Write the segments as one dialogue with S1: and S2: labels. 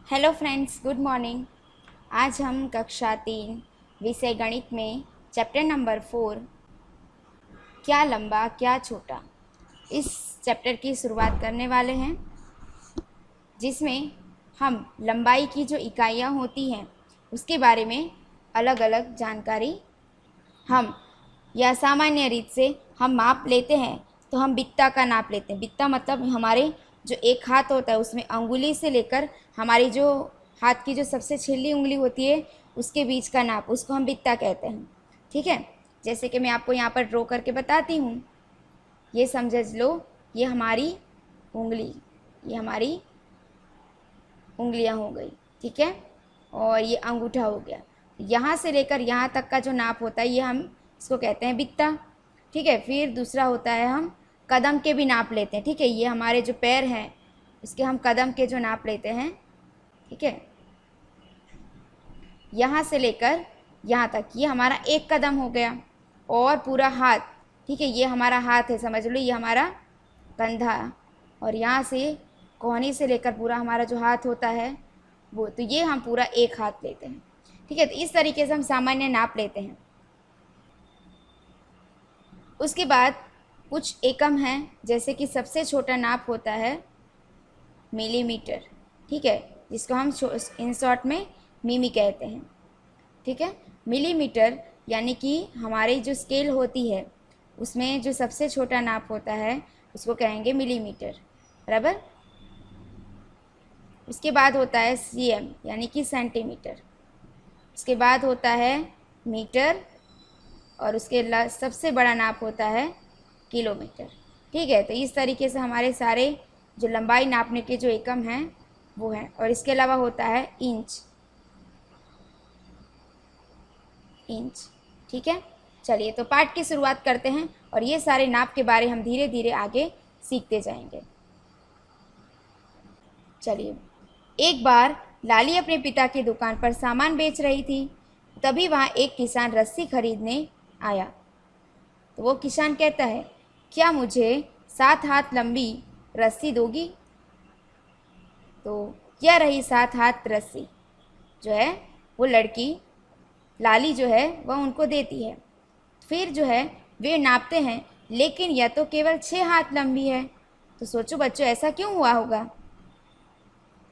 S1: Hello friends, good morning. आज हम कक्षा 3 विषय गणित में चैप्टर नंबर 4 क्या लंबा क्या छोटा, इस चैप्टर की शुरुआत करने वाले हैं, जिसमें हम लंबाई की जो इकाइयाँ होती हैं उसके बारे में अलग अलग जानकारी हम या सामान्य रीत से हम माप लेते हैं। तो हम बित्ता का नाप लेते हैं। बित्ता मतलब हमारे जो एक हाथ होता है उसमें अंगुली से लेकर हमारी जो हाथ की जो सबसे छिली उंगली होती है उसके बीच का नाप, उसको हम बित्ता कहते हैं। ठीक है, जैसे कि मैं आपको यहाँ पर ड्रॉ करके बताती हूँ। ये समझ लो, ये हमारी उंगली, ये हमारी उंगलियाँ हो गई। ठीक है, और ये अंगूठा हो गया। यहाँ से लेकर यहाँ तक का जो नाप होता है ये हम इसको कहते हैं बित्ता। ठीक है, फिर दूसरा होता है हम कदम के भी नाप लेते हैं। ठीक है, ये हमारे जो पैर हैं इसके हम कदम के जो नाप लेते हैं। ठीक है, यहाँ से लेकर यहाँ तक ये हमारा एक कदम हो गया, और पूरा हाथ। ठीक है, ये हमारा हाथ है, समझ लो, ये हमारा कंधा, और यहाँ से कोहनी से लेकर पूरा हमारा जो हाथ होता है वो, तो ये हम पूरा एक हाथ लेते हैं। ठीक है, तो इस तरीके से हम सामान्य नाप लेते हैं। उसके बाद कुछ एकम हैं, जैसे कि सबसे छोटा नाप होता है मिलीमीटर। ठीक है, जिसको हम इन शॉर्ट में मिमी कहते हैं। ठीक है, मिलीमीटर यानी कि हमारी जो स्केल होती है उसमें जो सबसे छोटा नाप होता है उसको कहेंगे मिलीमीटर, बराबर। उसके बाद होता है सीएम यानी कि सेंटीमीटर। उसके बाद होता है मीटर, और उसके सबसे बड़ा नाप होता है किलोमीटर। ठीक है, तो इस तरीके से हमारे सारे जो लंबाई नापने के जो एकम हैं वो हैं। और इसके अलावा होता है इंच। इंच, ठीक है। चलिए, तो पाठ की शुरुआत करते हैं, और ये सारे नाप के बारे हम धीरे धीरे आगे सीखते जाएंगे। चलिए, एक बार लाली अपने पिता की दुकान पर सामान बेच रही थी। तभी वहाँ एक किसान रस्सी खरीदने आया। तो वो किसान कहता है, क्या मुझे 7 हाथ लंबी रस्सी दोगी? तो यह रही 7 हाथ रस्सी जो है वो लड़की लाली जो है वह उनको देती है। फिर जो है वे नापते हैं, लेकिन यह तो केवल 6 हाथ लंबी है। तो सोचो बच्चों, ऐसा क्यों हुआ होगा?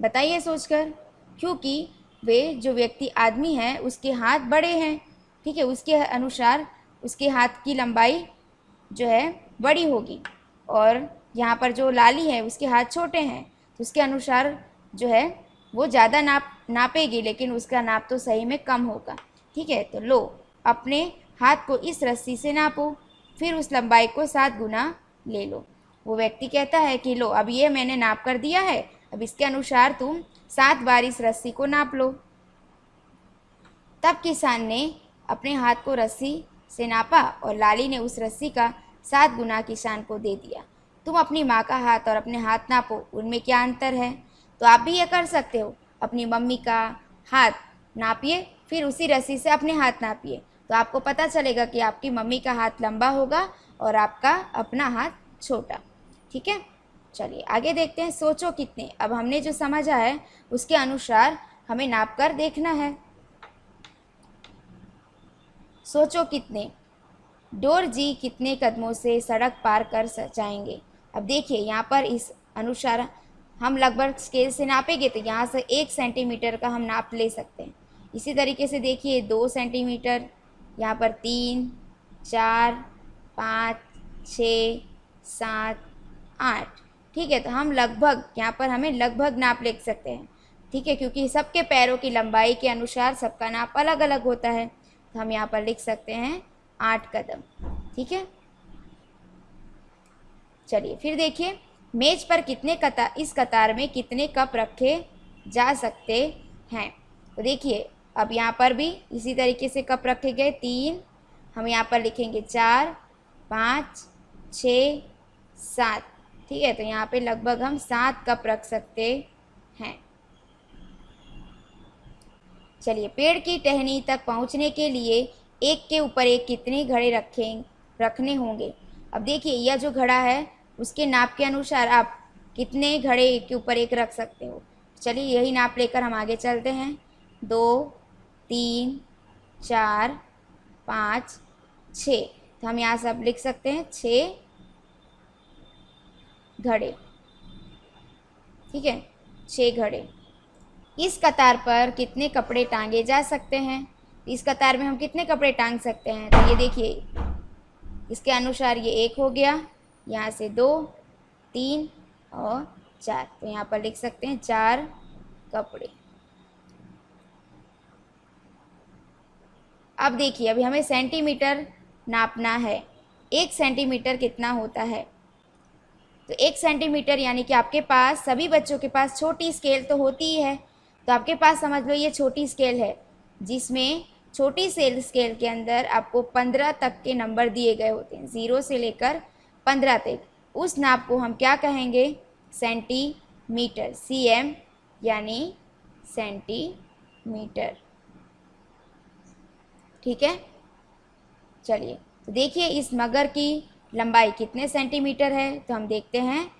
S1: बताइए सोचकर। क्योंकि वे जो व्यक्ति आदमी है उसके हाथ बड़े हैं। ठीक है, उसके अनुसार उसके हाथ की लंबाई जो है बड़ी होगी, और यहाँ पर जो लाली है उसके हाथ छोटे हैं, तो उसके अनुसार जो है वो ज़्यादा नापेगी, लेकिन उसका नाप तो सही में कम होगा। ठीक है, तो लो अपने हाथ को इस रस्सी से नापो, फिर उस लंबाई को 7 गुना ले लो। वो व्यक्ति कहता है कि लो, अब ये मैंने नाप कर दिया है, अब इसके अनुसार तुम 7 बार इस रस्सी को नाप लो। तब किसान ने अपने हाथ को रस्सी से नापा, और लाली ने उस रस्सी का 7 गुना किसान को दे दिया। तुम अपनी माँ का हाथ और अपने हाथ नापो, उनमें क्या अंतर है? तो आप भी ये कर सकते हो, अपनी मम्मी का हाथ नापिए, फिर उसी रस्सी से अपने हाथ नापिए, तो आपको पता चलेगा कि आपकी मम्मी का हाथ लंबा होगा और आपका अपना हाथ छोटा। ठीक है, चलिए आगे देखते हैं। सोचो कितने, अब हमने जो समझा है उसके अनुसार हमें नाप कर देखना है। सोचो कितने, डोर जी कितने कदमों से सड़क पार कर जाएंगे? अब देखिए, यहाँ पर इस अनुसार हम लगभग स्केल से नापेंगे तो यहाँ से 1 सेंटीमीटर का हम नाप ले सकते हैं। इसी तरीके से देखिए 2 सेंटीमीटर, यहाँ पर 3, 4, 5, 6, 7, 8। ठीक है, तो हम लगभग यहाँ पर हमें लगभग नाप ले सकते हैं। ठीक है, क्योंकि सबके पैरों की लंबाई के अनुसार सबका नाप अलग अलग होता है, तो हम यहाँ पर लिख सकते हैं 8 कदम। ठीक है, चलिए फिर देखिए, मेज पर कितने इस कतार में कितने कप रखे जा सकते हैं? तो देखिए, अब यहाँ पर भी इसी तरीके से कप रखे गए 3, हम यहाँ पर लिखेंगे 4, 5, 6, 7। ठीक है, तो यहाँ पे लगभग हम 7 कप रख सकते हैं। चलिए, पेड़ की टहनी तक पहुँचने के लिए एक के ऊपर एक कितने घड़े रखने होंगे? अब देखिए, यह जो घड़ा है उसके नाप के अनुसार आप कितने घड़े एक के ऊपर एक रख सकते हो? चलिए यही नाप लेकर हम आगे चलते हैं। 2, 3, 4, 5, 6। तो हम यहाँ से अब लिख सकते हैं 6 घड़े। ठीक है, 6 घड़े। इस कतार पर कितने कपड़े टांगे जा सकते हैं? इस कतार में हम कितने कपड़े टांग सकते हैं? तो ये देखिए, इसके अनुसार ये 1 हो गया, यहाँ से 2, 3 और 4। तो यहाँ पर लिख सकते हैं 4 कपड़े। अब देखिए, अभी हमें सेंटीमीटर नापना है। 1 सेंटीमीटर कितना होता है? तो 1 सेंटीमीटर यानी कि आपके पास, सभी बच्चों के पास छोटी स्केल तो होती ही है। तो आपके पास समझ लो ये छोटी स्केल है, जिसमें छोटी स्केल के अंदर आपको 15 तक के नंबर दिए गए होते हैं, 0 से लेकर 15 तक। उस नाप को हम क्या कहेंगे? सेंटीमीटर। CM यानी सेंटीमीटर। ठीक है, चलिए तो देखिए इस मगर की लंबाई कितने सेंटीमीटर है? तो हम देखते हैं,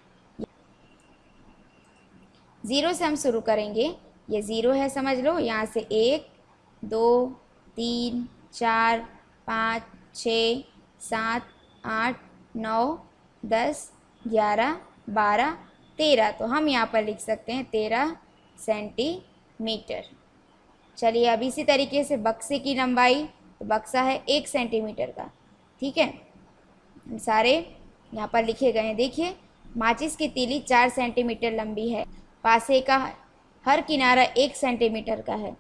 S1: 0 से हम शुरू करेंगे। ये 0 है, समझ लो। यहाँ से 1, 2, 3, 4, 5, 6, 7, 8, 9, 10, 11, 12, 13। तो हम यहाँ पर लिख सकते हैं 13 सेंटीमीटर। चलिए अब इसी तरीके से बक्से की लंबाई, तो बक्सा है 1 सेंटीमीटर का। ठीक है, सारे यहाँ पर लिखे गए हैं। देखिए, माचिस की तीली 4 सेंटीमीटर लंबी है। पासे का हर किनारा 1 सेंटीमीटर का है।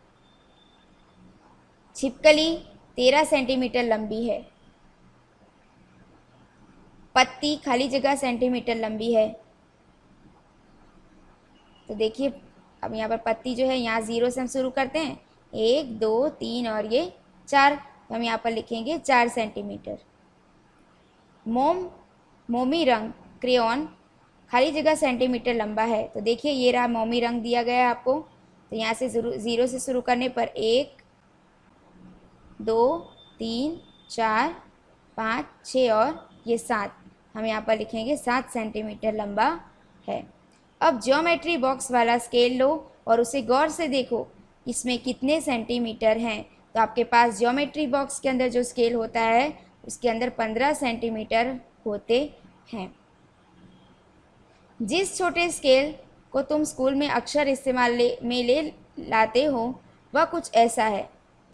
S1: छिपकली 13 सेंटीमीटर लंबी है। पत्ती खाली जगह सेंटीमीटर लंबी है। तो देखिए, अब यहाँ पर पत्ती जो है, यहाँ 0 से हम शुरू करते हैं, 1, 2, 3 और ये 4। तो हम यहाँ पर लिखेंगे 4 सेंटीमीटर। मोमी रंग क्रेयॉन खाली जगह सेंटीमीटर लंबा है। तो देखिए ये रहा मोमी रंग दिया गया है आपको। तो यहाँ से 0 से शुरू करने पर 1, 2, 3, 4, 5, 6 और ये 7। हम यहाँ पर लिखेंगे 7 सेंटीमीटर लंबा है। अब ज्योमेट्री बॉक्स वाला स्केल लो और उसे गौर से देखो, इसमें कितने सेंटीमीटर हैं। तो आपके पास ज्योमेट्री बॉक्स के अंदर जो स्केल होता है, उसके अंदर 15 सेंटीमीटर होते हैं। जिस छोटे स्केल को तुम स्कूल में अक्सर इस्तेमाल में ले लाते हो, वह कुछ ऐसा है।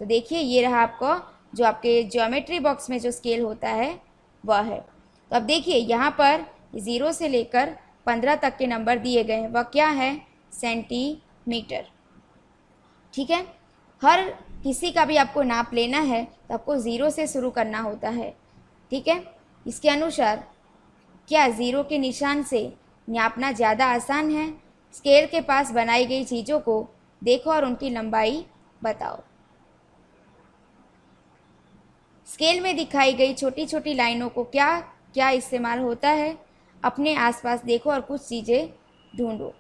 S1: तो देखिए ये रहा आपको, जो आपके ज्योमेट्री बॉक्स में जो स्केल होता है वह है। तो अब देखिए यहाँ पर 0 से लेकर 15 तक के नंबर दिए गए हैं, वह क्या है? सेंटीमीटर। ठीक है, हर किसी का भी आपको नाप लेना है तो आपको 0 से शुरू करना होता है। ठीक है, इसके अनुसार क्या 0 के निशान से नापना ज़्यादा आसान है? स्केल के पास बनाई गई चीज़ों को देखो और उनकी लंबाई बताओ। स्केल में दिखाई गई छोटी छोटी लाइनों को क्या क्या इस्तेमाल होता है? अपने आसपास देखो और कुछ चीज़ें ढूंढो।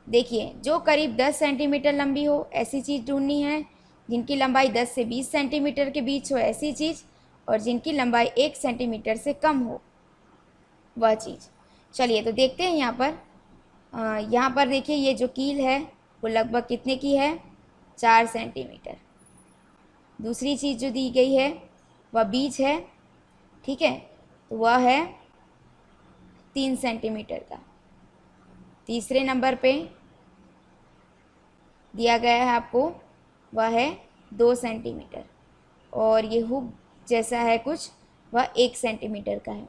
S1: देखिए, जो करीब 10 सेंटीमीटर लंबी हो ऐसी चीज़ ढूंढनी है, जिनकी लंबाई 10 से 20 सेंटीमीटर के बीच हो ऐसी चीज़, और जिनकी लंबाई 1 सेंटीमीटर से कम हो वह चीज़। चलिए तो देखते हैं यहाँ पर देखिए ये जो कील है वो लगभग कितने की है? 4 सेंटीमीटर। दूसरी चीज़ जो दी गई है वह बीज है। ठीक है, तो वह है 3 सेंटीमीटर का। तीसरे नंबर पे दिया गया है आपको, वह है 2 सेंटीमीटर। और ये हुक जैसा है कुछ, वह 1 सेंटीमीटर का है।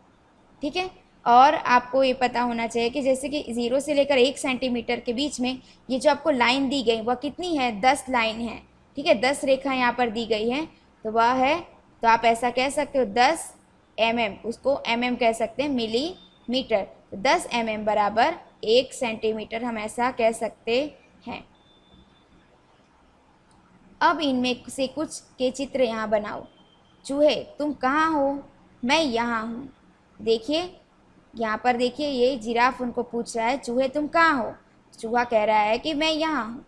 S1: ठीक है, और आपको ये पता होना चाहिए कि जैसे कि 0 से लेकर 1 सेंटीमीटर के बीच में ये जो आपको लाइन दी गई वह कितनी है? 10 लाइन है। ठीक है, 10 रेखा यहाँ पर दी गई हैं, तो वह है, तो आप ऐसा कह सकते हो 10 mm, उसको mm कह सकते हैं, मिलीमीटर। तो 10 mm बराबर 1 सेंटीमीटर, हम ऐसा कह सकते हैं। अब इनमें से कुछ के चित्र यहाँ बनाओ। चूहे तुम कहाँ हो? मैं यहाँ हूँ। देखिए यहाँ पर देखिए, ये जिराफ उनको पूछ रहा है चूहे तुम कहाँ हो? चूहा कह रहा है कि मैं यहाँ हूँ।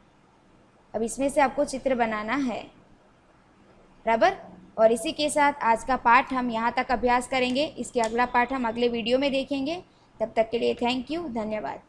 S1: अब इसमें से आपको चित्र बनाना है, बराबर। और इसी के साथ आज का पाठ हम यहाँ तक अभ्यास करेंगे। इसके अगला पाठ हम अगले वीडियो में देखेंगे। तब तक के लिए थैंक यू, धन्यवाद।